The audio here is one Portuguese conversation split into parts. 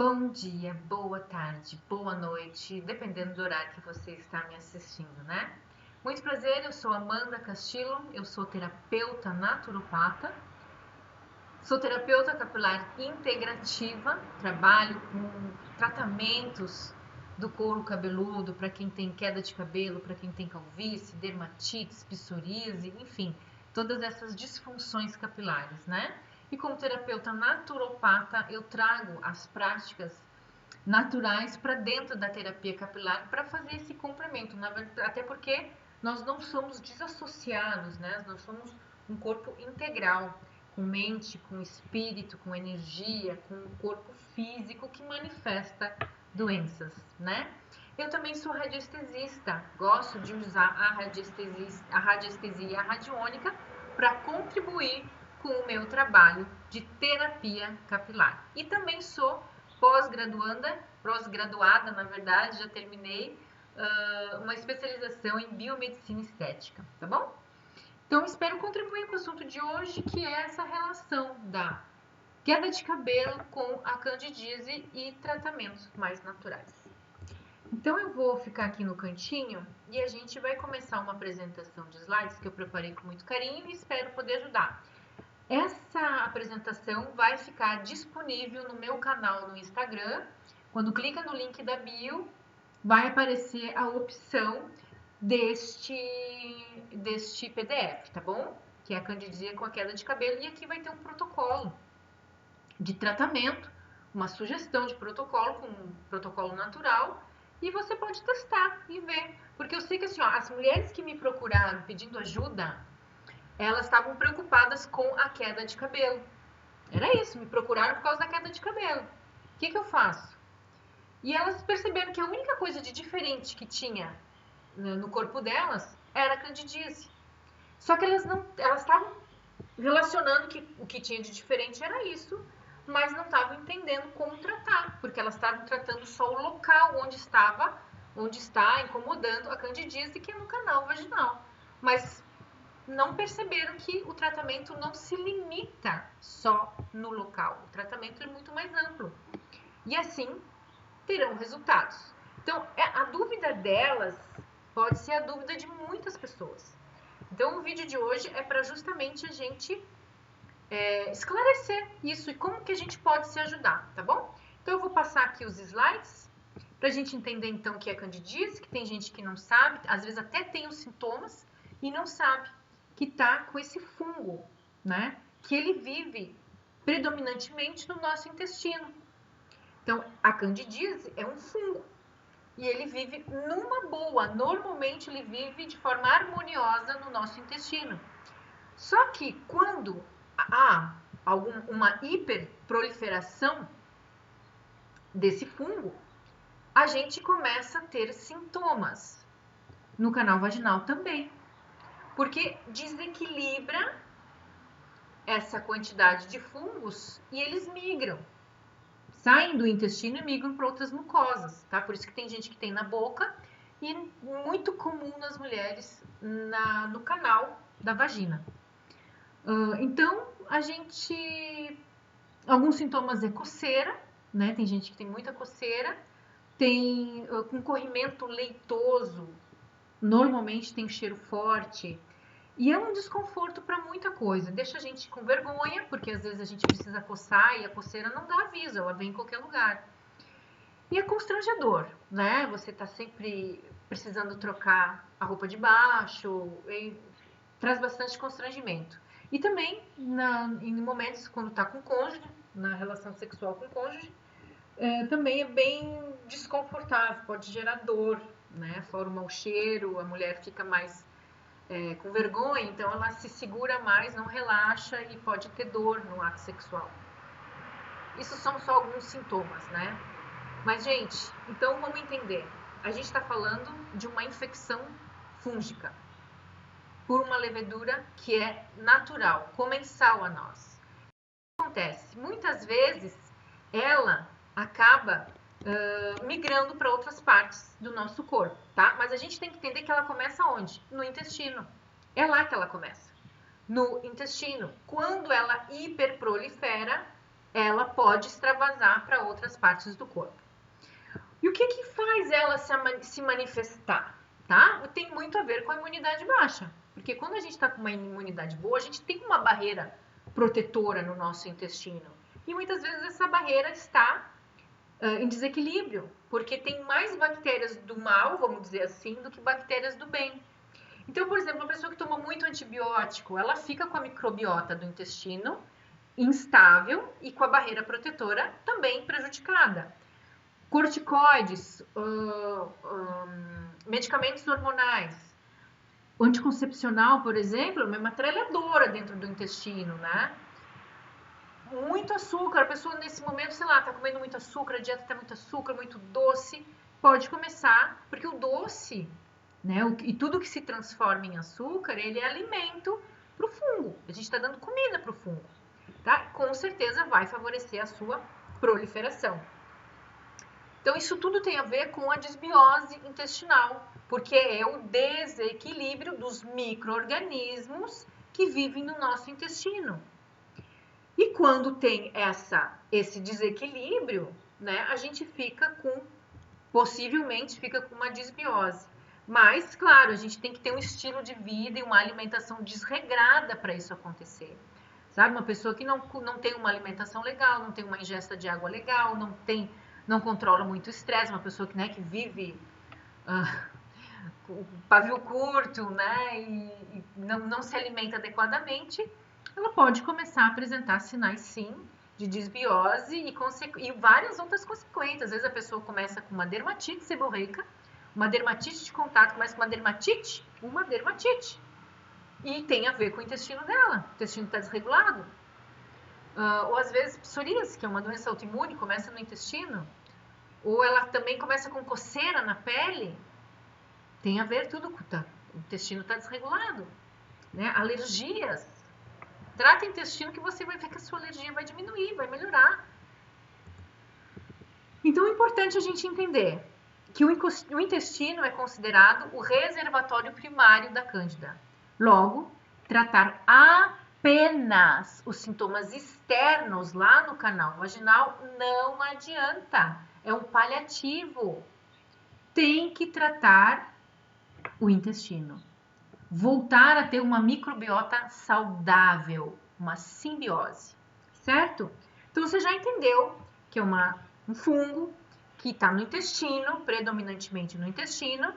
Bom dia, boa tarde, boa noite, dependendo do horário que você está me assistindo, né? Muito prazer, eu sou Amanda Castillo, eu sou terapeuta naturopata, sou terapeuta capilar integrativa, trabalho com tratamentos do couro cabeludo para quem tem queda de cabelo, para quem tem calvície, dermatite, psoríase, enfim, todas essas disfunções capilares, né? E como terapeuta naturopata, eu trago as práticas naturais para dentro da terapia capilar para fazer esse complemento, até porque nós não somos desassociados, né? Nós somos um corpo integral, com mente, com espírito, com energia, com um corpo físico que manifesta doenças, né? Eu também sou radiestesista, gosto de usar a radiestesia e a radiônica para contribuir com o meu trabalho de terapia capilar. E também sou pós-graduada, na verdade, já terminei uma especialização em biomedicina estética, tá bom? Então, espero contribuir com o assunto de hoje, que é essa relação da queda de cabelo com a candidíase e tratamentos mais naturais. Então, eu vou ficar aqui no cantinho e a gente vai começar uma apresentação de slides que eu preparei com muito carinho e espero poder ajudar. Essa apresentação vai ficar disponível no meu canal no Instagram. Quando clica no link da bio, vai aparecer a opção deste PDF, tá bom? Que é a candidíase com a queda de cabelo. E aqui vai ter um protocolo de tratamento, uma sugestão de protocolo com um protocolo natural. E você pode testar e ver. Porque eu sei que assim, ó, as mulheres que me procuraram pedindo ajuda, elas estavam preocupadas com a queda de cabelo. Era isso, me procuraram por causa da queda de cabelo. O que eu faço? E elas perceberam que a única coisa de diferente que tinha no corpo delas era a candidíase. Só que elas estavam relacionando que o que tinha de diferente era isso, mas não estavam entendendo como tratar, porque elas estavam tratando só o local onde está incomodando a candidíase, que é no canal vaginal. Mas não perceberam que o tratamento não se limita só no local. O tratamento é muito mais amplo. E assim terão resultados. Então, a dúvida delas pode ser a dúvida de muitas pessoas. Então, o vídeo de hoje é para justamente a gente esclarecer isso e como que a gente pode se ajudar, tá bom? Então, eu vou passar aqui os slides para a gente entender então o que é candidíase, que tem gente que não sabe, às vezes até tem os sintomas e não sabe que está com esse fungo, né? Que ele vive predominantemente no nosso intestino. Então, a candidíase é um fungo e ele vive numa boa. Normalmente, ele vive de forma harmoniosa no nosso intestino. Só que quando há uma hiperproliferação desse fungo, a gente começa a ter sintomas no canal vaginal também. Porque desequilibra essa quantidade de fungos e eles migram. Saem do intestino e migram para outras mucosas, tá? Por isso que tem gente que tem na boca e muito comum nas mulheres no canal da vagina. Então, alguns sintomas é coceira, né? Tem gente que tem muita coceira, tem com corrimento leitoso, normalmente tem cheiro forte, e é um desconforto para muita coisa. Deixa a gente com vergonha, porque às vezes a gente precisa coçar e a coceira não dá aviso, ela vem em qualquer lugar. E é constrangedor, né? Você tá sempre precisando trocar a roupa de baixo, traz bastante constrangimento. E também em momentos quando tá com o cônjuge, na relação sexual com o cônjuge, também é bem desconfortável, pode gerar dor, né? Fora o mau cheiro, a mulher fica mais com vergonha, então ela se segura mais, não relaxa e pode ter dor no ato sexual. Isso são só alguns sintomas, né? Mas, gente, então vamos entender. A gente está falando de uma infecção fúngica por uma levedura que é natural, comensal a nós. O que acontece? Muitas vezes ela acaba migrando para outras partes do nosso corpo, tá? Mas a gente tem que entender que ela começa onde? No intestino. É lá que ela começa. No intestino. Quando ela hiperprolifera, ela pode extravasar para outras partes do corpo. E o que que faz ela se manifestar, tá? Tem muito a ver com a imunidade baixa, porque quando a gente está com uma imunidade boa, a gente tem uma barreira protetora no nosso intestino. E muitas vezes essa barreira está em desequilíbrio, porque tem mais bactérias do mal, vamos dizer assim, do que bactérias do bem. Então, por exemplo, uma pessoa que toma muito antibiótico, ela fica com a microbiota do intestino instável e com a barreira protetora também prejudicada. Corticoides, medicamentos hormonais, o anticoncepcional, por exemplo, é uma metralhadora dentro do intestino, né? Muito açúcar, a pessoa nesse momento, sei lá, tá comendo muito açúcar, a dieta tá muito açúcar, muito doce, pode começar, porque o doce, né, e tudo que se transforma em açúcar, ele é alimento pro fungo, a gente tá dando comida pro fungo, tá? Com certeza vai favorecer a sua proliferação. Então, isso tudo tem a ver com a desbiose intestinal, porque é o desequilíbrio dos micro-organismos que vivem no nosso intestino. E quando tem esse desequilíbrio, né, a gente possivelmente fica com uma desbiose. Mas, claro, a gente tem que ter um estilo de vida e uma alimentação desregrada para isso acontecer. Sabe, uma pessoa que não tem uma alimentação legal, não tem uma ingesta de água legal, não controla muito o estresse, uma pessoa que, né, que vive com pavio curto, né, e não se alimenta adequadamente, ela pode começar a apresentar sinais, sim, de desbiose e várias outras consequências. Às vezes a pessoa começa com uma dermatite seborreica, uma dermatite de contato, começa com uma dermatite, e tem a ver com o intestino dela, o intestino está desregulado. Ou às vezes psoríase, que é uma doença autoimune, começa no intestino, ou ela também começa com coceira na pele, tem a ver tudo com o intestino está desregulado, né? Alergias, trata o intestino que você vai ver que a sua alergia vai diminuir, vai melhorar. Então é importante a gente entender que o intestino é considerado o reservatório primário da Cândida. Logo, tratar apenas os sintomas externos lá no canal vaginal não adianta. É um paliativo. Tem que tratar o intestino. Voltar a ter uma microbiota saudável, uma simbiose, certo? Então você já entendeu que é um fungo que está no intestino, predominantemente no intestino,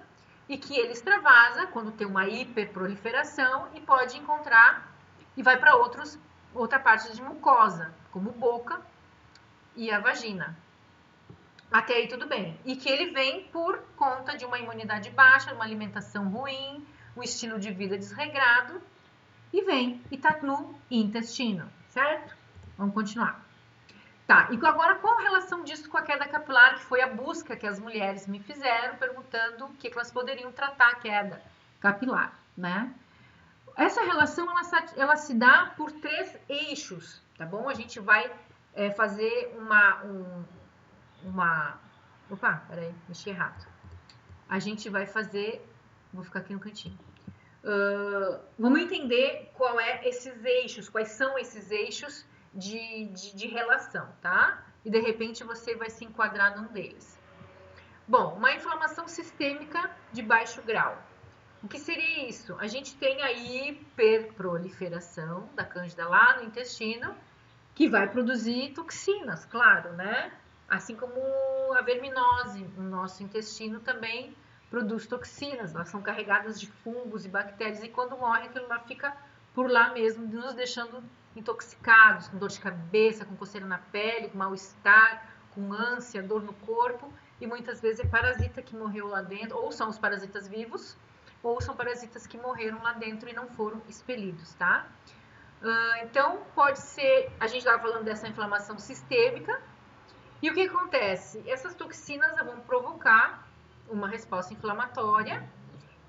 e que ele extravasa quando tem uma hiperproliferação e pode encontrar e vai para outra parte de mucosa, como boca e a vagina. Até aí tudo bem. E que ele vem por conta de uma imunidade baixa, uma alimentação ruim, um estilo de vida desregrado, e tá no intestino, certo? Vamos continuar. Tá, e agora qual a relação disso com a queda capilar, que foi a busca que as mulheres me fizeram, perguntando o que elas poderiam tratar a queda capilar, né? Essa relação, ela se dá por 3 eixos, tá bom? A gente vai fazer Opa, peraí, mexi errado. A gente vai fazer... Vou ficar aqui no cantinho. Vamos entender quais são esses eixos de relação, tá? E de repente você vai se enquadrar num deles. Bom, uma inflamação sistêmica de baixo grau. O que seria isso? A gente tem a hiperproliferação da cândida lá no intestino, que vai produzir toxinas, claro, né? Assim como a verminose no nosso intestino também produz toxinas, elas são carregadas de fungos e bactérias e quando morre aquilo lá fica por lá mesmo, nos deixando intoxicados, com dor de cabeça, com coceira na pele, com mal-estar, com ânsia, dor no corpo e muitas vezes é parasita que morreu lá dentro, ou são os parasitas vivos, ou são parasitas que morreram lá dentro e não foram expelidos, tá? Então, pode ser, a gente estava falando dessa inflamação sistêmica, e o que acontece? Essas toxinas vão provocar uma resposta inflamatória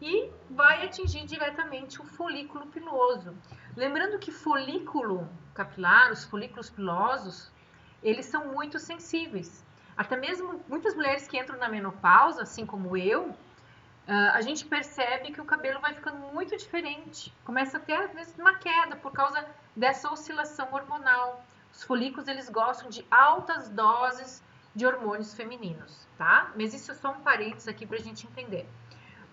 e vai atingir diretamente o folículo piloso. Lembrando que folículo capilar, os folículos pilosos, eles são muito sensíveis. Até mesmo muitas mulheres que entram na menopausa, assim como eu, a gente percebe que o cabelo vai ficando muito diferente. Começa a ter, às vezes, uma queda por causa dessa oscilação hormonal. Os folículos, eles gostam de altas doses de hormônios femininos, tá? Mas isso é só um parênteses aqui pra gente entender.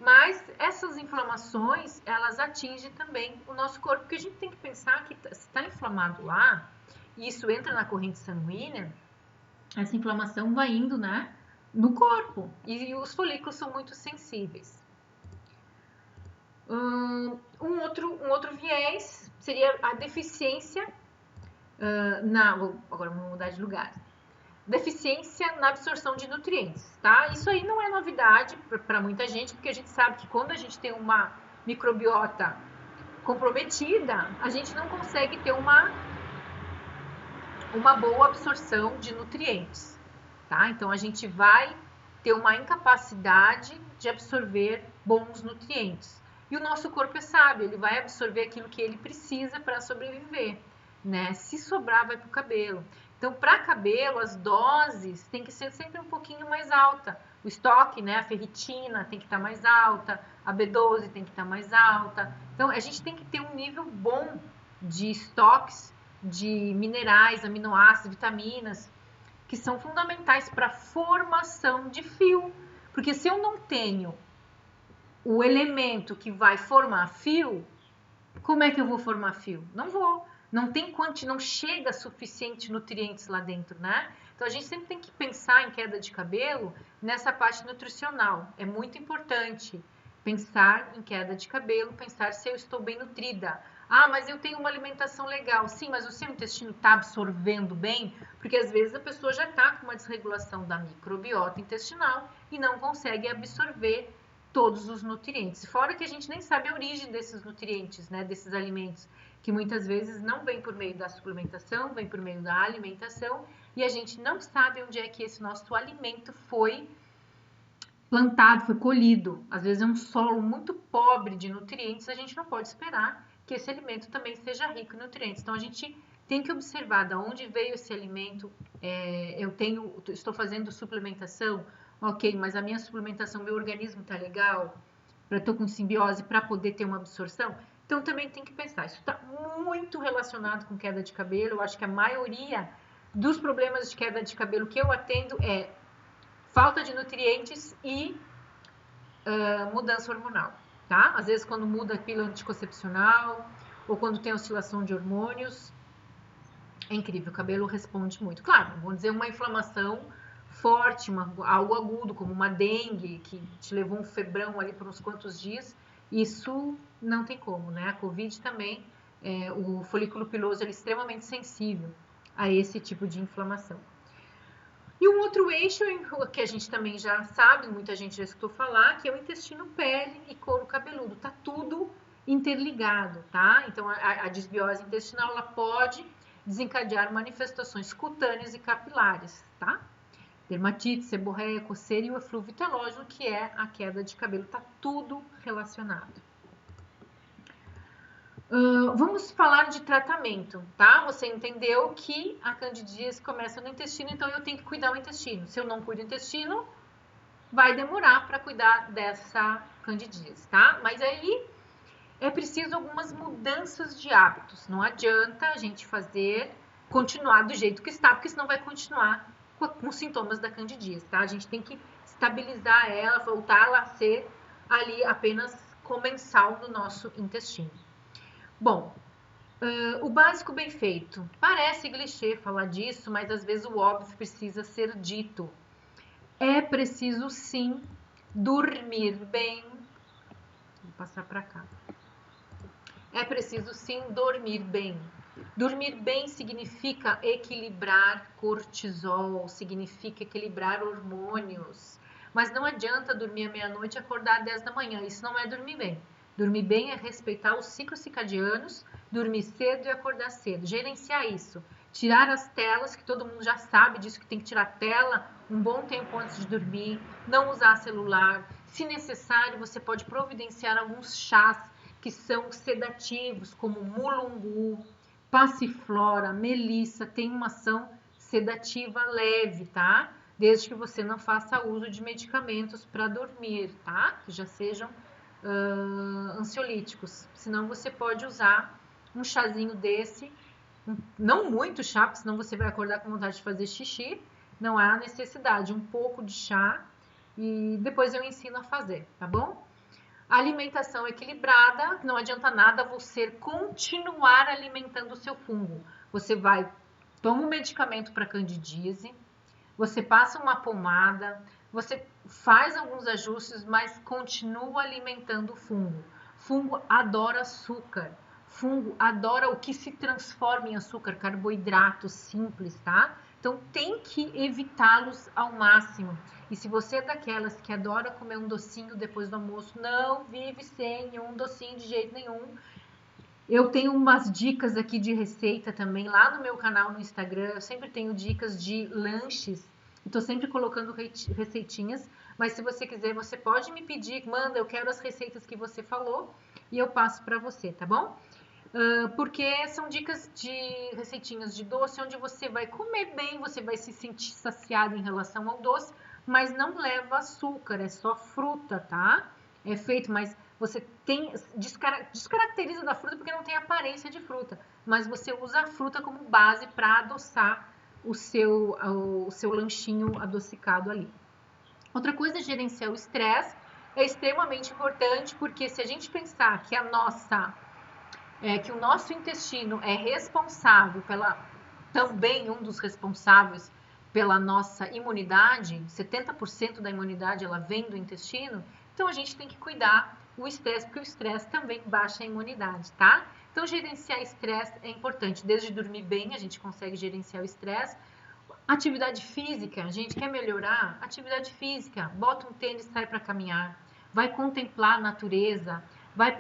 Mas essas inflamações, elas atingem também o nosso corpo, porque a gente tem que pensar que se está inflamado lá, e isso entra na corrente sanguínea, essa inflamação vai indo, né, no corpo, e os folículos são muito sensíveis. Um outro viés seria a deficiência, agora vamos mudar de lugar. Deficiência na absorção de nutrientes, tá? Isso aí não é novidade para muita gente, porque a gente sabe que quando a gente tem uma microbiota comprometida, a gente não consegue ter uma boa absorção de nutrientes, tá? Então a gente vai ter uma incapacidade de absorver bons nutrientes. E o nosso corpo é sábio, ele vai absorver aquilo que ele precisa para sobreviver, né? Se sobrar, vai para o cabelo. Então, para cabelo, as doses tem que ser sempre um pouquinho mais alta. O estoque, né, a ferritina tem que estar mais alta, a B12 tem que estar mais alta. Então, a gente tem que ter um nível bom de estoques de minerais, aminoácidos, vitaminas, que são fundamentais para a formação de fio. Porque se eu não tenho o elemento que vai formar fio, como é que eu vou formar fio? Não vou. Não chega suficiente nutrientes lá dentro, né? Então a gente sempre tem que pensar em queda de cabelo nessa parte nutricional. É muito importante pensar em queda de cabelo, pensar se eu estou bem nutrida. Ah, mas eu tenho uma alimentação legal. Sim, mas o seu intestino está absorvendo bem? Porque às vezes a pessoa já está com uma desregulação da microbiota intestinal e não consegue absorver todos os nutrientes. Fora que a gente nem sabe a origem desses nutrientes, né, desses alimentos, que muitas vezes não vem por meio da suplementação, vem por meio da alimentação, e a gente não sabe onde é que esse nosso alimento foi plantado, foi colhido. Às vezes é um solo muito pobre de nutrientes, a gente não pode esperar que esse alimento também seja rico em nutrientes. Então a gente tem que observar de onde veio esse alimento. Estou fazendo suplementação, ok, mas a minha suplementação, meu organismo está legal, estou com simbiose para poder ter uma absorção. Então também tem que pensar, isso está muito relacionado com queda de cabelo. Eu acho que a maioria dos problemas de queda de cabelo que eu atendo é falta de nutrientes e mudança hormonal, tá? Às vezes quando muda a pílula anticoncepcional ou quando tem oscilação de hormônios, é incrível, o cabelo responde muito. Claro, vamos dizer uma inflamação forte, algo agudo, como uma dengue, que te levou um febrão ali por uns quantos dias, isso não tem como, né? A Covid também, o folículo piloso ele é extremamente sensível a esse tipo de inflamação. E um outro eixo que a gente também já sabe, muita gente já escutou falar, que é o intestino, pele e couro cabeludo. Tá tudo interligado, tá? Então a disbiose intestinal ela pode desencadear manifestações cutâneas e capilares, tá? Dermatite, seborreia, coceira e o eflúvio telógeno, que é a queda de cabelo, tá tudo relacionado. Vamos falar de tratamento, tá? Você entendeu que a candidíase começa no intestino, então eu tenho que cuidar do intestino. Se eu não cuido do intestino, vai demorar para cuidar dessa candidíase, tá? Mas aí é preciso algumas mudanças de hábitos. Não adianta a gente continuar do jeito que está, porque senão vai continuar com os sintomas da candidíase, tá? A gente tem que estabilizar ela, voltar a ser ali apenas comensal no nosso intestino. Bom, o básico bem feito. Parece clichê falar disso, mas às vezes o óbvio precisa ser dito. É preciso sim dormir bem. Vou passar para cá. É preciso sim dormir bem. Dormir bem significa equilibrar cortisol, significa equilibrar hormônios. Mas não adianta dormir à meia-noite e acordar às 10 da manhã. Isso não é dormir bem. Dormir bem é respeitar os ciclos circadianos, dormir cedo e acordar cedo. Gerenciar isso. Tirar as telas, que todo mundo já sabe disso, que tem que tirar a tela um bom tempo antes de dormir. Não usar celular. Se necessário, você pode providenciar alguns chás que são sedativos, como mulungu, passiflora, melissa. Tem uma ação sedativa leve, tá? Desde que você não faça uso de medicamentos para dormir, tá? Que já sejam ansiolíticos. Senão você pode usar um chazinho desse Não muito chá, porque senão você vai acordar com vontade de fazer xixi. Não há necessidade, um pouco de chá e depois eu ensino a fazer, tá bom? Alimentação equilibrada, não adianta nada você continuar alimentando o seu fungo. Você vai, toma um medicamento para candidíase, você passa uma pomada, você faz alguns ajustes, mas continua alimentando o fungo. Fungo adora açúcar. Fungo adora o que se transforma em açúcar, carboidrato simples, tá? Então tem que evitá-los ao máximo. E se você é daquelas que adora comer um docinho depois do almoço, não vive sem um docinho de jeito nenhum. Eu tenho umas dicas aqui de receita também lá no meu canal no Instagram. Eu sempre tenho dicas de lanches. Estou sempre colocando receitinhas. Mas se você quiser, você pode me pedir, manda, eu quero as receitas que você falou e eu passo para você, tá bom? Porque são dicas de receitinhas de doce, onde você vai comer bem, você vai se sentir saciado em relação ao doce, mas não leva açúcar, é só fruta, tá? É feito, mas você tem descaracteriza da fruta porque não tem aparência de fruta, mas você usa a fruta como base para adoçar o seu lanchinho adocicado ali. Outra coisa é gerenciar o estresse, é extremamente importante porque se a gente pensar que que o nosso intestino é responsável também um dos responsáveis pela nossa imunidade, 70% da imunidade ela vem do intestino, então a gente tem que cuidar o estresse, porque o estresse também baixa a imunidade, tá? Então gerenciar estresse é importante, desde dormir bem a gente consegue gerenciar o estresse. Atividade física, a gente quer melhorar? Atividade física, bota um tênis, sai para caminhar, vai contemplar a natureza, vai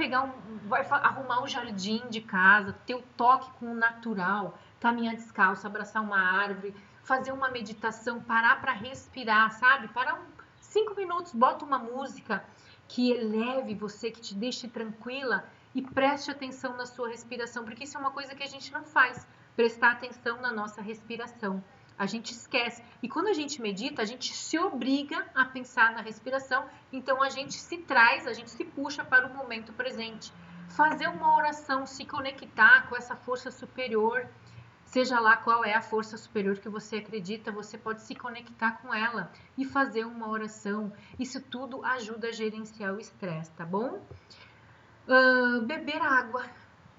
arrumar um jardim de casa, ter o toque com o natural, caminhar descalço, abraçar uma árvore, fazer uma meditação, parar para respirar, sabe? Parar 5 minutos, bota uma música que eleve você, que te deixe tranquila e preste atenção na sua respiração, porque isso é uma coisa que a gente não faz, prestar atenção na nossa respiração. A gente esquece. E quando a gente medita, a gente se obriga a pensar na respiração. Então a gente se traz, a gente se puxa para o momento presente. Fazer uma oração, se conectar com essa força superior, seja lá qual é a força superior que você acredita, você pode se conectar com ela e fazer uma oração. Isso tudo ajuda a gerenciar o estresse, tá bom? Beber água.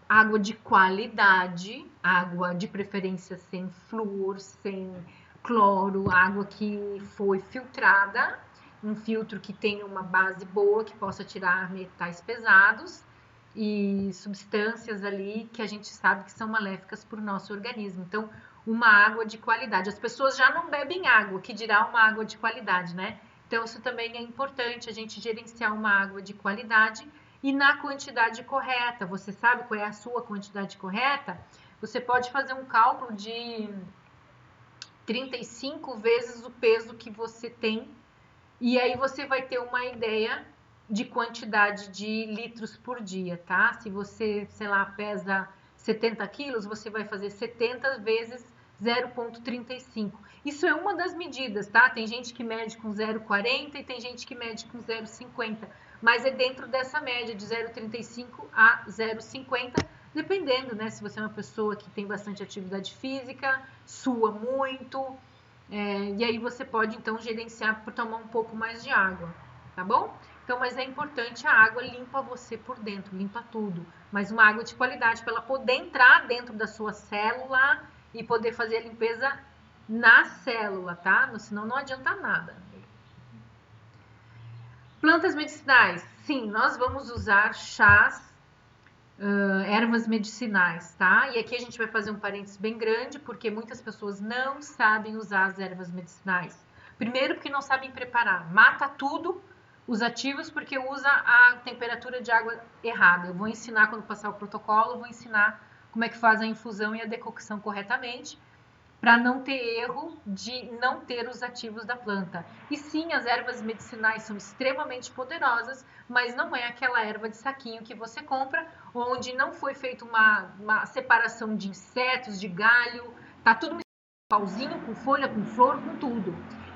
Água de qualidade, água de preferência sem flúor, sem cloro, água que foi filtrada, um filtro que tenha uma base boa, que possa tirar metais pesados e substâncias ali que a gente sabe que são maléficas para o nosso organismo. Então, uma água de qualidade. As pessoas já não bebem água, que dirá uma água de qualidade, né? Então, isso também é importante, a gente gerenciar uma água de qualidade e na quantidade correta. Você sabe qual é a sua quantidade correta? Você pode fazer um cálculo de 35 vezes o peso que você tem e aí você vai ter uma ideia de quantidade de litros por dia, tá? Se você, sei lá, pesa 70 quilos, você vai fazer 70 vezes 0,35. Isso é uma das medidas, tá? Tem gente que mede com 0,40 e tem gente que mede com 0,50, mas é dentro dessa média de 0,35 a 0,50, dependendo, né? Se você é uma pessoa que tem bastante atividade física, sua muito, e aí você pode então gerenciar por tomar um pouco mais de água, tá bom? Então, mas é importante, a água limpa você por dentro, limpa tudo. Mas uma água de qualidade, para ela poder entrar dentro da sua célula e poder fazer a limpeza na célula, tá? Senão não adianta nada. Plantas medicinais. Sim, nós vamos usar chás, ervas medicinais, tá? E aqui a gente vai fazer um parênteses bem grande, porque muitas pessoas não sabem usar as ervas medicinais. Primeiro porque não sabem preparar. Mata tudo os ativos porque usa a temperatura de água errada. Eu vou ensinar quando passar o protocolo, eu vou ensinar como é que faz a infusão e a decocção corretamente, para não ter erro de não ter os ativos da planta. E sim, as ervas medicinais são extremamente poderosas, mas não é aquela erva de saquinho que você compra, onde não foi feita uma separação de insetos, de galho, tá tudo pauzinho, com folha, com flor, com tudo.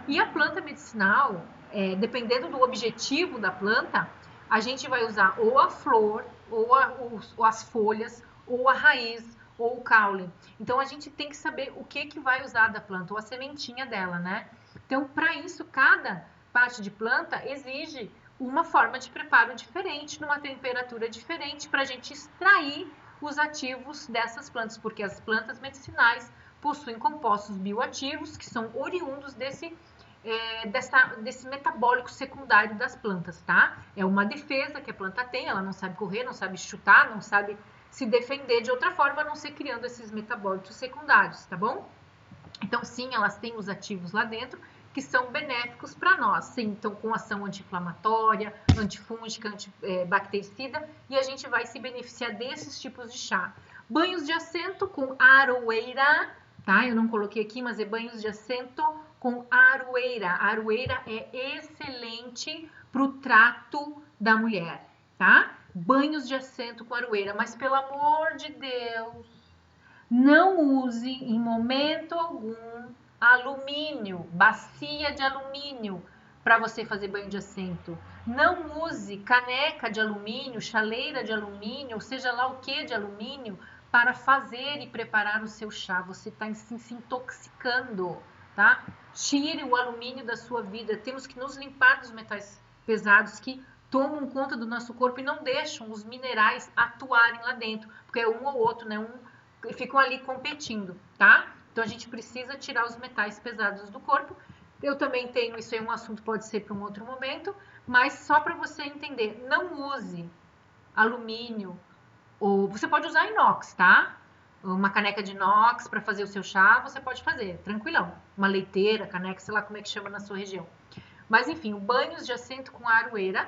E a planta medicinal, dependendo do objetivo da planta, a gente vai usar ou a flor, ou as folhas, ou a raiz, ou o caule. Então a gente tem que saber o que vai usar da planta, ou a sementinha dela, né? Então, para isso, cada parte de planta exige uma forma de preparo diferente, numa temperatura diferente, para a gente extrair os ativos dessas plantas, porque as plantas medicinais possuem compostos bioativos que são oriundos desse metabólico secundário das plantas, tá? É uma defesa que a planta tem, ela não sabe correr, não sabe chutar, não sabe se defender de outra forma, a não ser criando esses metabólitos secundários, tá bom? Então, sim, elas têm os ativos lá dentro que são benéficos para nós, sim, então com ação anti-inflamatória, antifúngica, antibactericida, e a gente vai se beneficiar desses tipos de chá. Banhos de assento com aroeira, tá? Eu não coloquei aqui, mas é banhos de assento com aroeira. A aroeira é excelente para o trato da mulher, tá? Banhos de assento com aroeira, mas pelo amor de Deus, não use em momento algum alumínio, bacia de alumínio para você fazer banho de assento. Não use caneca de alumínio, chaleira de alumínio, ou seja lá o que de alumínio, para fazer e preparar o seu chá. Você está se intoxicando, tá? Tire o alumínio da sua vida. Temos que nos limpar dos metais pesados que tomam conta do nosso corpo e não deixam os minerais atuarem lá dentro, porque é um ou outro, né? Ficam ali competindo, tá? Então a gente precisa tirar os metais pesados do corpo. Eu também tenho, isso aí é um assunto, pode ser para um outro momento, mas só para você entender, não use alumínio, ou você pode usar inox, tá? Uma caneca de inox para fazer o seu chá, você pode fazer, tranquilão. Uma leiteira, caneca, sei lá como é que chama na sua região. Mas enfim, o banhos de assento com aroeira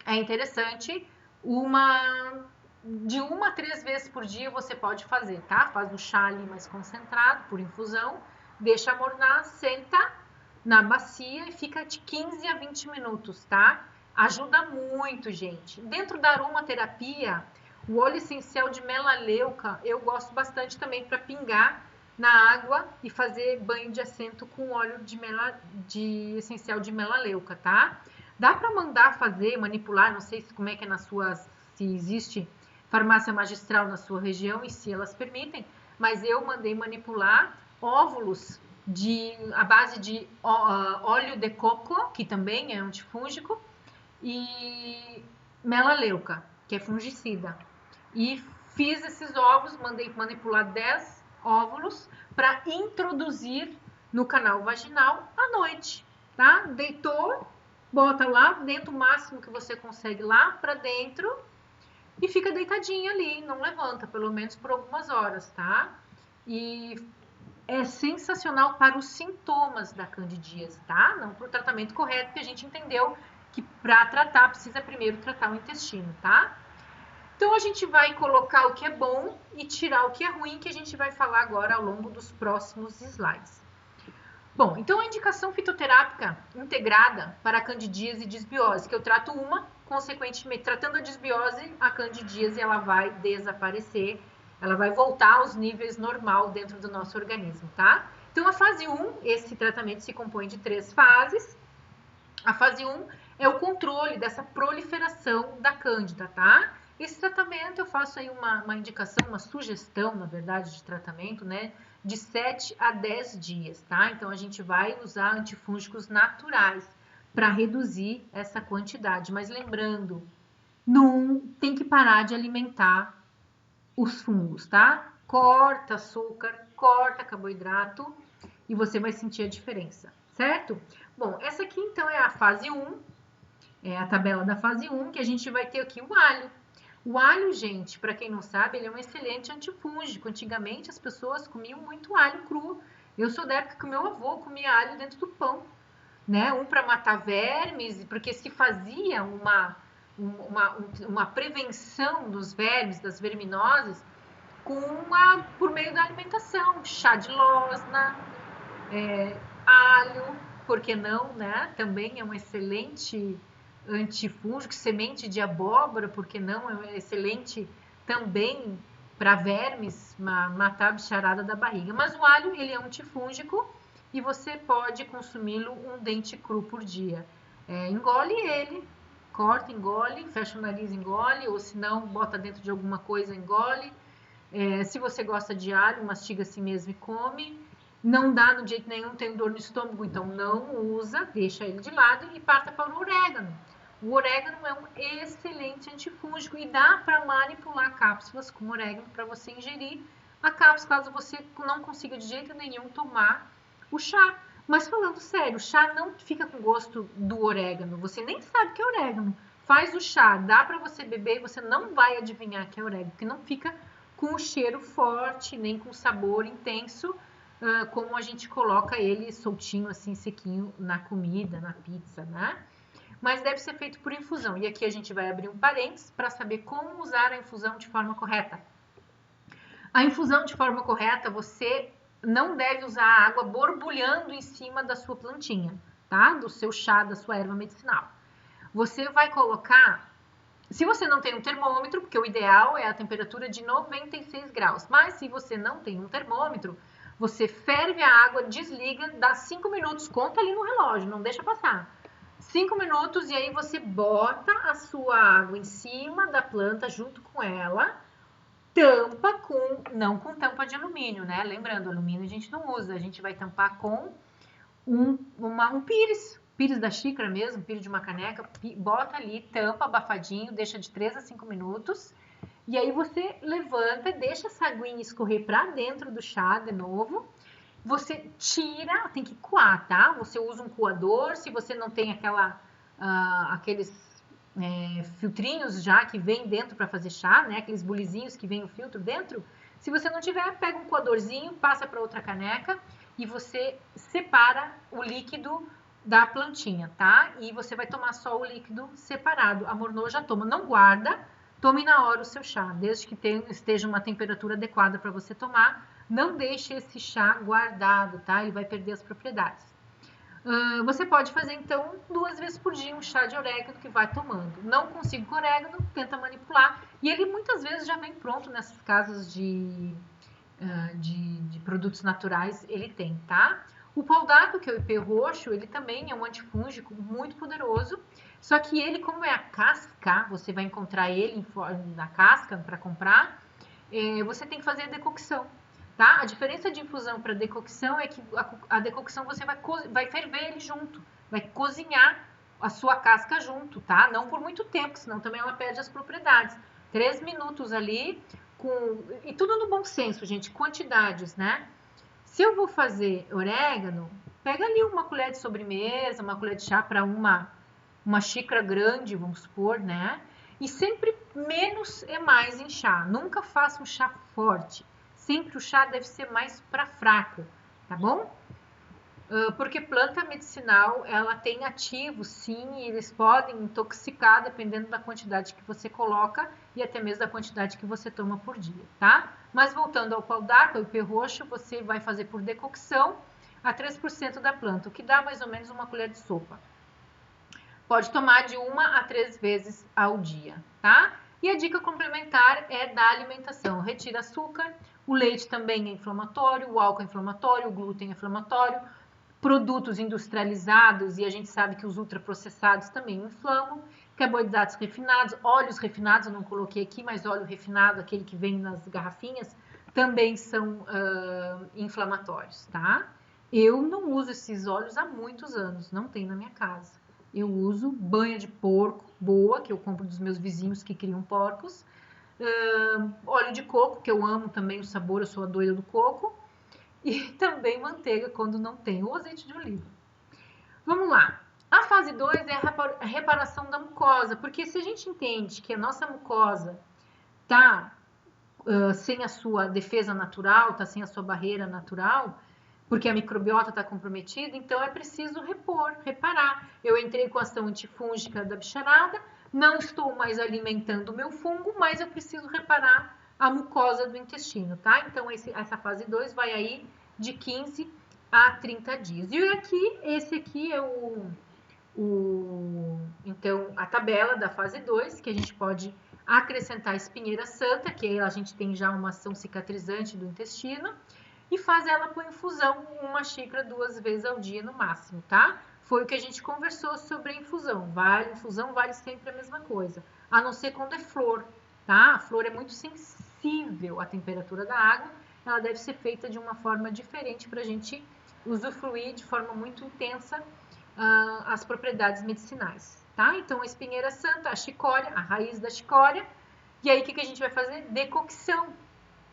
é interessante. De 1 a 3 vezes por dia você pode fazer, tá? Faz o chá ali mais concentrado, por infusão, deixa amornar, senta na bacia e fica de 15 a 20 minutos, tá? Ajuda muito, gente. Dentro da aromaterapia, o óleo essencial de melaleuca eu gosto bastante também para pingar na água e fazer banho de assento com óleo de essencial de melaleuca, tá? Dá para mandar fazer, manipular, não sei como é que é na sua, se existe farmácia magistral na sua região e se elas permitem, mas eu mandei manipular óvulos à base de óleo de coco, que também é antifúngico, e melaleuca, que é fungicida. E fiz esses ovos, mandei manipular 10 óvulos para introduzir no canal vaginal à noite, tá? Deitou, bota lá dentro o máximo que você consegue lá para dentro e fica deitadinha ali, não levanta, pelo menos por algumas horas, tá? E é sensacional para os sintomas da candidíase, tá? Não para o tratamento correto, porque a gente entendeu que para tratar precisa primeiro tratar o intestino, tá? Então a gente vai colocar o que é bom e tirar o que é ruim, que a gente vai falar agora ao longo dos próximos slides. Bom, então a indicação fitoterápica integrada para a candidíase e disbiose, que eu trato uma, consequentemente, tratando a disbiose, a candidíase ela vai desaparecer, ela vai voltar aos níveis normal dentro do nosso organismo, tá? Então a fase 1, esse tratamento se compõe de 3 fases. A fase 1 é o controle dessa proliferação da cândida, tá? Esse tratamento eu faço aí uma indicação, uma sugestão, na verdade, de tratamento, né? De 7 a 10 dias, tá? Então a gente vai usar antifúngicos naturais para reduzir essa quantidade. Mas lembrando, não tem que parar de alimentar os fungos, tá? Corta açúcar, corta carboidrato e você vai sentir a diferença, certo? Bom, essa aqui então é a fase 1, é a tabela da fase 1, que a gente vai ter aqui o alho. O alho, gente, para quem não sabe, ele é um excelente antifúngico. Antigamente as pessoas comiam muito alho cru. Eu sou da época que o meu avô comia alho dentro do pão, né? Para matar vermes, porque se fazia uma prevenção dos vermes, das verminoses, por meio da alimentação. Chá de losna, alho, por que não, né? Também é um excelente antifúngico, semente de abóbora, porque não, é excelente também para vermes, matar a bicharada da barriga. Mas o alho, ele é antifúngico e você pode consumi-lo um dente cru por dia. Engole ele, corta, engole, fecha o nariz, engole, ou se não, bota dentro de alguma coisa, engole. Se você gosta de alho, mastiga assim mesmo e come. Não dá no jeito nenhum, tem dor no estômago, então não usa, deixa ele de lado e parta para o orégano. O orégano é um excelente antifúngico e dá para manipular cápsulas com orégano para você ingerir a cápsula, caso você não consiga de jeito nenhum tomar o chá. Mas falando sério, o chá não fica com gosto do orégano, você nem sabe que é orégano. Faz o chá, dá para você beber e você não vai adivinhar que é orégano, porque não fica com o cheiro forte, nem com sabor intenso, como a gente coloca ele soltinho, assim, sequinho na comida, na pizza, né? Mas deve ser feito por infusão. E aqui a gente vai abrir um parênteses para saber como usar a infusão de forma correta. A infusão de forma correta, você não deve usar a água borbulhando em cima da sua plantinha, tá? Do seu chá, da sua erva medicinal. Você vai colocar, se você não tem um termômetro, porque o ideal é a temperatura de 96 graus, mas se você não tem um termômetro, você ferve a água, desliga, dá 5 minutos, conta ali no relógio, não deixa passar. 5 minutos e aí você bota a sua água em cima da planta junto com ela, tampa não com tampa de alumínio, né? Lembrando, alumínio a gente não usa, a gente vai tampar com um pires da xícara mesmo, pires de uma caneca, bota ali, tampa abafadinho, deixa de 3 a 5 minutos. E aí você levanta, deixa essa aguinha escorrer para dentro do chá de novo. Você tira, tem que coar, tá? Você usa um coador, se você não tem aqueles filtrinhos já que vem dentro para fazer chá, né? Aqueles bulizinhos que vem o filtro dentro. Se você não tiver, pega um coadorzinho, passa para outra caneca e você separa o líquido da plantinha, tá? E você vai tomar só o líquido separado. Amornou, já toma. Não guarda, tome na hora o seu chá, desde que esteja uma temperatura adequada para você tomar. Não deixe esse chá guardado, tá? Ele vai perder as propriedades. Você pode fazer, então, 2 vezes por dia um chá de orégano que vai tomando. Não consigo com orégano, tenta manipular. E ele muitas vezes já vem pronto nessas casas de produtos naturais, ele tem, tá? O pau-d'arco, que é o ipê roxo, ele também é um antifúngico muito poderoso. Só que ele, como é a casca, você vai encontrar ele na casca para comprar, você tem que fazer a decocção. Tá? A diferença de infusão para decocção é que a decocção você vai ferver ele junto, vai cozinhar a sua casca junto, tá? Não por muito tempo, senão também ela perde as propriedades. 3 minutos ali, e tudo no bom senso, gente, quantidades, né? Se eu vou fazer orégano, pega ali uma colher de sobremesa, uma colher de chá para uma xícara grande, vamos supor, né? E sempre menos é mais em chá. Nunca faça um chá forte. Sempre o chá deve ser mais para fraco, tá bom? Porque planta medicinal, ela tem ativos, sim, e eles podem intoxicar dependendo da quantidade que você coloca e até mesmo da quantidade que você toma por dia, tá? Mas voltando ao pau-d'arco, o ipê roxo, você vai fazer por decocção a 3% da planta, o que dá mais ou menos uma colher de sopa. Pode tomar de 1 a 3 vezes ao dia, tá? E a dica complementar é da alimentação. Retira açúcar, o leite também é inflamatório, o álcool é inflamatório, o glúten é inflamatório, produtos industrializados, e a gente sabe que os ultraprocessados também inflamam, carboidratos refinados, óleos refinados, eu não coloquei aqui, mas óleo refinado, aquele que vem nas garrafinhas, também são inflamatórios, tá? Eu não uso esses óleos há muitos anos, não tem na minha casa. Eu uso banha de porco boa, que eu compro dos meus vizinhos que criam porcos, óleo de coco, que eu amo também o sabor, eu sou a doida do coco, e também manteiga quando não tem, ou azeite de oliva. Vamos lá. A fase 2 é a reparação da mucosa, porque se a gente entende que a nossa mucosa está sem a sua defesa natural, está sem a sua barreira natural, porque a microbiota está comprometida, então é preciso reparar. Eu entrei com a ação antifúngica da bicharada, não estou mais alimentando o meu fungo, mas eu preciso reparar a mucosa do intestino, tá? Então, essa fase 2 vai aí de 15 a 30 dias. E aqui, esse aqui é então, a tabela da fase 2, que a gente pode acrescentar a espinheira santa, que aí a gente tem já uma ação cicatrizante do intestino, e faz ela com infusão, 1 xícara 2 vezes ao dia no máximo, tá? Foi o que a gente conversou sobre a infusão. Infusão vale sempre a mesma coisa, a não ser quando é flor, tá? A flor é muito sensível possível a temperatura da água, ela deve ser feita de uma forma diferente para a gente usufruir de forma muito intensa as propriedades medicinais, tá? Então, a espinheira santa, a chicória, a raiz da chicória, e aí o que a gente vai fazer? Decocção,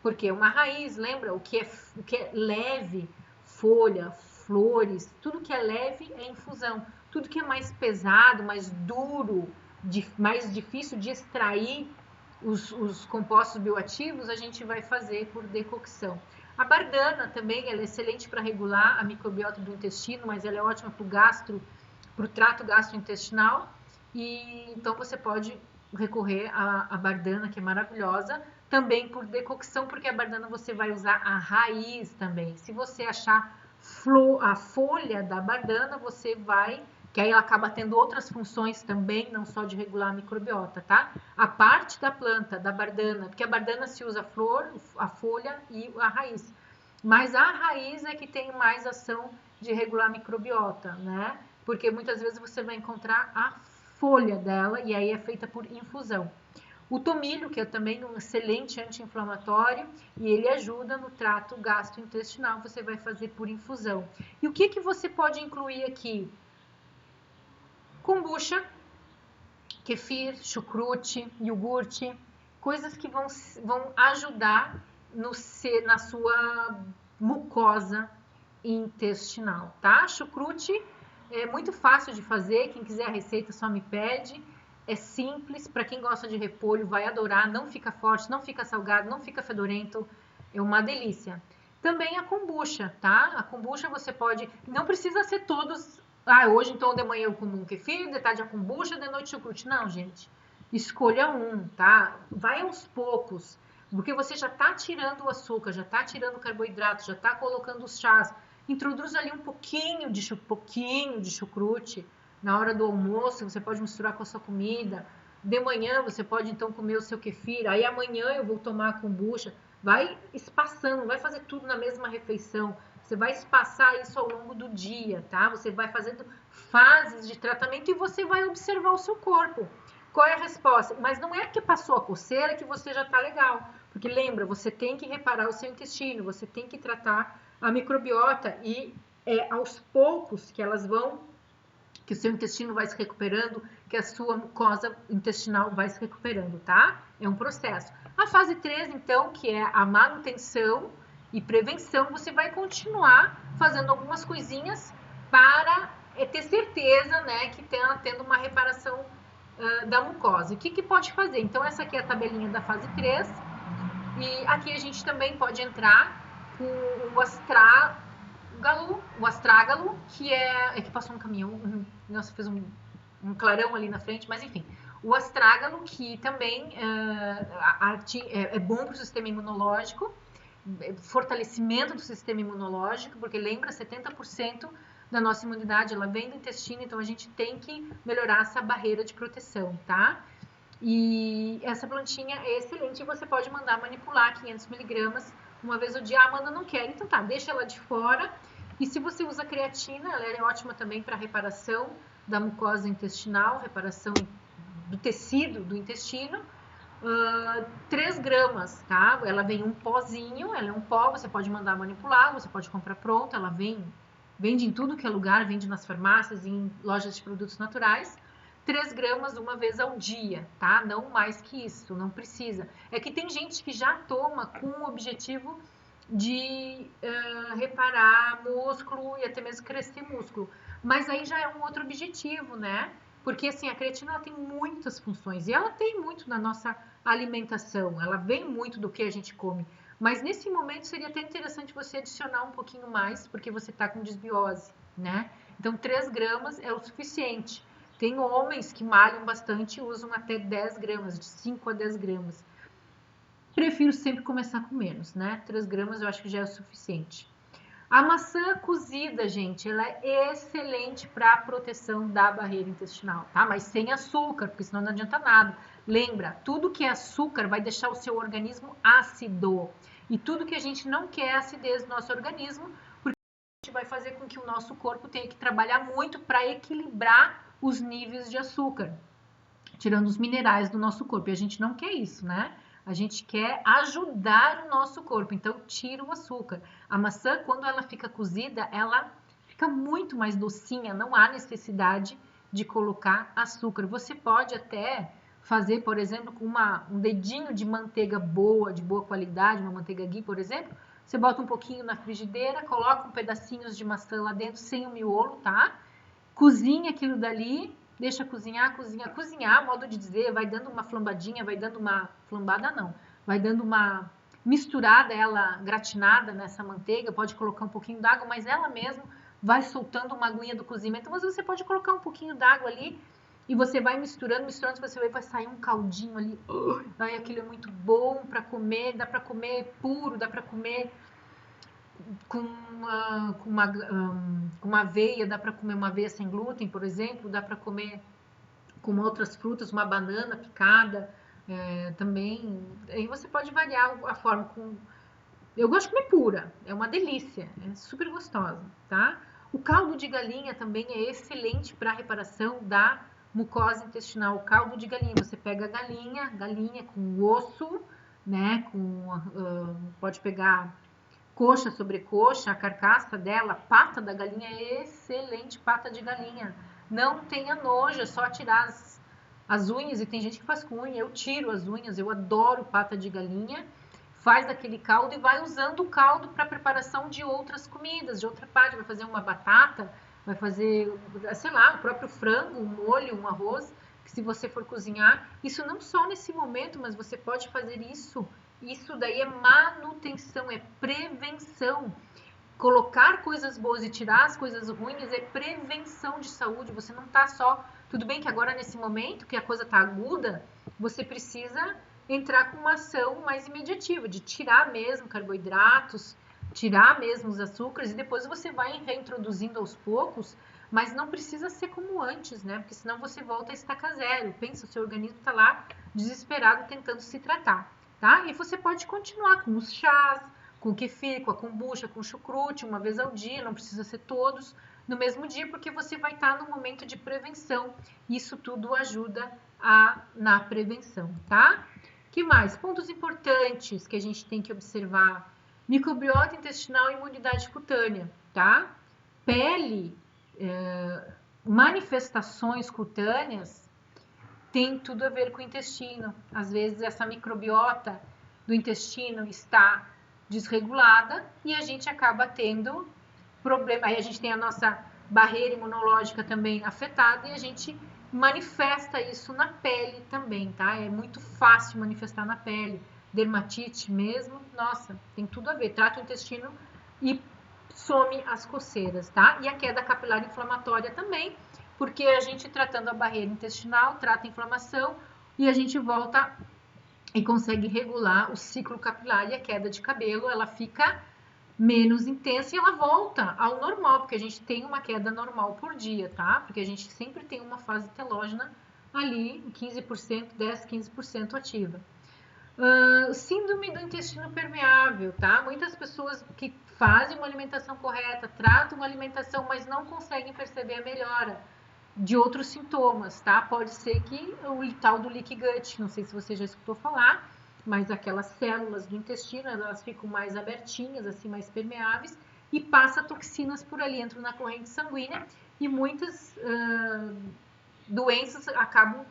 porque uma raiz, lembra? O que é leve, folha, flores, tudo que é leve é infusão. Tudo que é mais pesado, mais duro, mais difícil de extrair os compostos bioativos, a gente vai fazer por decocção. A bardana também, ela é excelente para regular a microbiota do intestino, mas ela é ótima para o trato gastrointestinal. E então você pode recorrer à bardana, que é maravilhosa, também por decocção, porque a bardana você vai usar a raiz também. Se você achar a folha da bardana, você vai, que aí ela acaba tendo outras funções também, não só de regular a microbiota, tá? A parte da planta, da bardana, porque a bardana se usa a flor, a folha e a raiz. Mas a raiz é que tem mais ação de regular a microbiota, né? Porque muitas vezes você vai encontrar a folha dela e aí é feita por infusão. O tomilho, que é também um excelente anti-inflamatório, e ele ajuda no trato gastrointestinal, você vai fazer por infusão. E o que você pode incluir aqui? Kombucha, kefir, chucrute, iogurte, coisas que vão ajudar na sua mucosa intestinal, tá? Chucrute é muito fácil de fazer, quem quiser a receita só me pede. É simples, para quem gosta de repolho vai adorar, não fica forte, não fica salgado, não fica fedorento, é uma delícia. Também a kombucha, tá? A kombucha você pode, não precisa ser todos, hoje então de manhã eu como um kefir, de tarde a kombucha, de noite chucrute. Não, gente, escolha um, tá? Vai aos poucos, porque você já tá tirando o açúcar, já tá tirando o carboidrato, já tá colocando os chás. Introduz ali um pouquinho de chucrute. Na hora do almoço, você pode misturar com a sua comida. De manhã, você pode então comer o seu kefir. Aí amanhã eu vou tomar a kombucha. Vai espaçando, vai fazer tudo na mesma refeição. Você vai espaçar isso ao longo do dia, tá? Você vai fazendo fases de tratamento e você vai observar o seu corpo. Qual é a resposta? Mas não é que passou a coceira que você já tá legal. Porque lembra, você tem que reparar o seu intestino, você tem que tratar a microbiota e é aos poucos que que o seu intestino vai se recuperando, que a sua mucosa intestinal vai se recuperando, tá? É um processo. A fase 3, então, que é a manutenção e prevenção, você vai continuar fazendo algumas coisinhas para ter certeza, né, que está tendo uma reparação da mucosa. O que pode fazer? Então, essa aqui é a tabelinha da fase 3. E aqui a gente também pode entrar com o astrágalo, que é que passou um caminhão, nossa, fez um clarão ali na frente, mas enfim. O astrágalo, que também é bom para o sistema imunológico, fortalecimento do sistema imunológico, porque lembra, 70% da nossa imunidade, ela vem do intestino, então a gente tem que melhorar essa barreira de proteção, tá? E essa plantinha é excelente e você pode mandar manipular 500 miligramas uma vez ao dia. Ah, Amanda, não quero. Então tá, deixa ela de fora. E se você usa creatina, ela é ótima também para reparação da mucosa intestinal, reparação do tecido do intestino. 3 gramas, tá? Ela vem um pozinho, ela é um pó, você pode mandar manipular, você pode comprar pronta, ela vende em tudo que é lugar, vende nas farmácias e em lojas de produtos naturais. 3 gramas uma vez ao dia, tá? Não mais que isso, não precisa. É que tem gente que já toma com o objetivo de reparar músculo e até mesmo crescer músculo. Mas aí já é um outro objetivo, né? Porque assim, a creatina ela tem muitas funções e ela tem muito na nossa alimentação, ela vem muito do que a gente come. Mas nesse momento seria até interessante você adicionar um pouquinho mais, porque você está com desbiose, né? Então 3 gramas é o suficiente. Tem homens que malham bastante e usam até 10 gramas, de 5 a 10 gramas. Prefiro sempre começar com menos, né? 3 gramas eu acho que já é o suficiente. A maçã cozida, gente, ela é excelente para a proteção da barreira intestinal, tá? Mas sem açúcar, porque senão não adianta nada. Lembra, tudo que é açúcar vai deixar o seu organismo ácido. E tudo que a gente não quer é acidez no nosso organismo, porque a gente vai fazer com que o nosso corpo tenha que trabalhar muito para equilibrar os níveis de açúcar, tirando os minerais do nosso corpo. E a gente não quer isso, né? A gente quer ajudar o nosso corpo, então tira o açúcar. A maçã, quando ela fica cozida, ela fica muito mais docinha, não há necessidade de colocar açúcar. Você pode até fazer, por exemplo, com um dedinho de manteiga boa, de boa qualidade, uma manteiga ghee, por exemplo. Você bota um pouquinho na frigideira, coloca um pedacinhos de maçã lá dentro, sem o miolo, tá? Cozinha aquilo dali, deixa cozinhar, cozinhar, modo de dizer, vai dando uma flambadinha, vai dando uma flambada não, vai dando uma misturada, ela gratinada nessa manteiga, pode colocar um pouquinho d'água, mas ela mesmo vai soltando uma aguinha do cozimento, mas você pode colocar um pouquinho d'água ali e você vai misturando, você vai sair um caldinho ali, aí aquilo é muito bom para comer, dá para comer puro, dá para comer com uma aveia, dá para comer uma aveia sem glúten, por exemplo, dá para comer com outras frutas, uma banana picada, também. Aí você pode variar a forma. Eu gosto de comer pura, é uma delícia, é super gostosa, tá? O caldo de galinha também é excelente para a reparação da mucosa intestinal. O caldo de galinha, você pega a galinha com osso, né? Pode pegar coxa sobre coxa, a carcaça dela, pata da galinha é excelente, pata de galinha. Não tenha nojo, é só tirar as unhas, e tem gente que faz com unha, eu tiro as unhas, eu adoro pata de galinha. Faz daquele caldo e vai usando o caldo para preparação de outras comidas, de outra parte, vai fazer uma batata, vai fazer, sei lá, o próprio frango, um molho, um arroz, que se você for cozinhar, isso não só nesse momento, mas você pode fazer isso daí é manutenção, é prevenção. Colocar coisas boas e tirar as coisas ruins é prevenção de saúde. Você não está só. Tudo bem que agora, nesse momento, que a coisa está aguda, você precisa entrar com uma ação mais imediativa, de tirar mesmo carboidratos, tirar mesmo os açúcares, e depois você vai reintroduzindo aos poucos, mas não precisa ser como antes, né? Porque senão você volta a estaca zero. Pensa, o seu organismo está lá desesperado tentando se tratar. Tá? E você pode continuar com os chás, com o kefir, com a kombucha, com o chucrute, uma vez ao dia, não precisa ser todos no mesmo dia, porque você vai estar no momento de prevenção. Isso tudo ajuda na prevenção, tá? Que mais? Pontos importantes que a gente tem que observar. Microbiota intestinal e imunidade cutânea, tá? Pele, manifestações cutâneas tem tudo a ver com o intestino. Às vezes essa microbiota do intestino está desregulada e a gente acaba tendo problema. Aí a gente tem a nossa barreira imunológica também afetada e a gente manifesta isso na pele também, tá? É muito fácil manifestar na pele. Dermatite mesmo, nossa, tem tudo a ver. Trata o intestino e some as coceiras, tá? E a queda capilar inflamatória também, porque a gente tratando a barreira intestinal, trata a inflamação e a gente volta e consegue regular o ciclo capilar e a queda de cabelo, ela fica menos intensa e ela volta ao normal, porque a gente tem uma queda normal por dia, tá? Porque a gente sempre tem uma fase telógena ali, 15%, 10, 15% ativa. Síndrome do intestino permeável, tá? Muitas pessoas que fazem uma alimentação correta, tratam uma alimentação, mas não conseguem perceber a melhora de outros sintomas, tá? Pode ser que o tal do leaky gut, não sei se você já escutou falar, mas aquelas células do intestino, elas ficam mais abertinhas, assim, mais permeáveis, e passa toxinas por ali, entram na corrente sanguínea, e muitas doenças acabam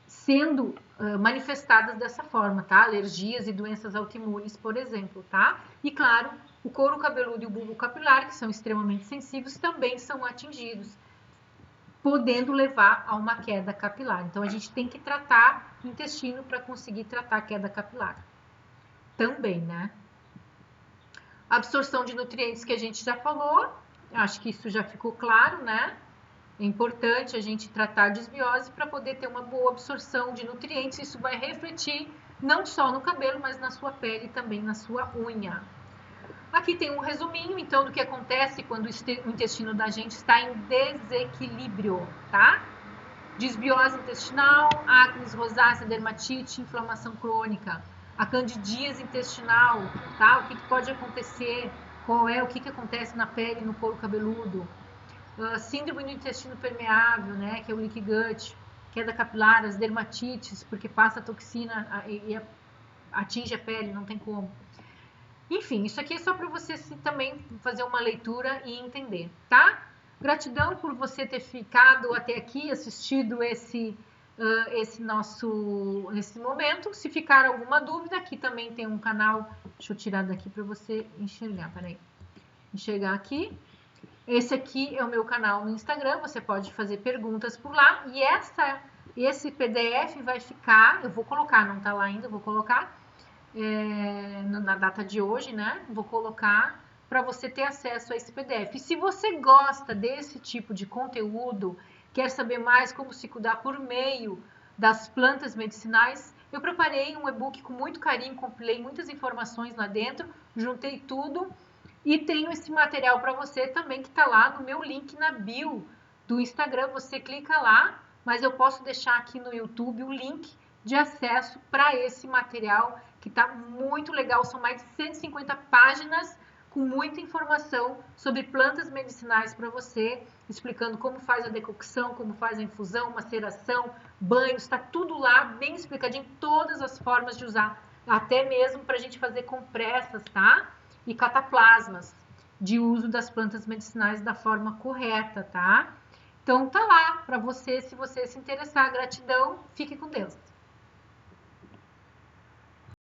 sendo manifestadas dessa forma, tá? Alergias e doenças autoimunes, por exemplo, tá? E claro, o couro cabeludo e o bulbo capilar, que são extremamente sensíveis, também são atingidos, podendo levar a uma queda capilar. Então, a gente tem que tratar o intestino para conseguir tratar a queda capilar. Também, né? Absorção de nutrientes que a gente já falou, acho que isso já ficou claro, né? É importante a gente tratar a desbiose para poder ter uma boa absorção de nutrientes. Isso vai refletir não só no cabelo, mas na sua pele e também na sua unha. Aqui tem um resuminho, então, do que acontece quando o intestino da gente está em desequilíbrio, tá? Desbiose intestinal, acne, rosácea, dermatite, inflamação crônica. A candidíase intestinal, tá? O que pode acontecer, o que acontece na pele, no couro cabeludo. Síndrome do intestino permeável, né? Que é o leaky gut, queda capilar, as dermatites, porque passa toxina e atinge a pele, não tem como. Enfim, isso aqui é só para você também fazer uma leitura e entender, tá? Gratidão por você ter ficado até aqui, assistido esse momento. Se ficar alguma dúvida, aqui também tem um canal. Deixa eu tirar daqui para você enxergar, peraí. Enxergar aqui. Esse aqui é o meu canal no Instagram, você pode fazer perguntas por lá. E esse PDF vai ficar, eu vou colocar, não tá lá ainda, eu vou colocar na data de hoje, né? Vou colocar para você ter acesso a esse PDF. E se você gosta desse tipo de conteúdo, quer saber mais como se cuidar por meio das plantas medicinais, eu preparei um e-book com muito carinho, compilei muitas informações lá dentro, juntei tudo e tenho esse material para você também que está lá no meu link na bio do Instagram. Você clica lá, mas eu posso deixar aqui no YouTube o link de acesso para esse material que está muito legal. São mais de 150 páginas com muita informação sobre plantas medicinais para você, explicando como faz a decocção, como faz a infusão, maceração, banho, está tudo lá bem explicadinho, todas as formas de usar, até mesmo para a gente fazer compressas, tá? E cataplasmas de uso das plantas medicinais da forma correta, tá? Então tá lá para você, se você se interessar. Gratidão, fique com Deus.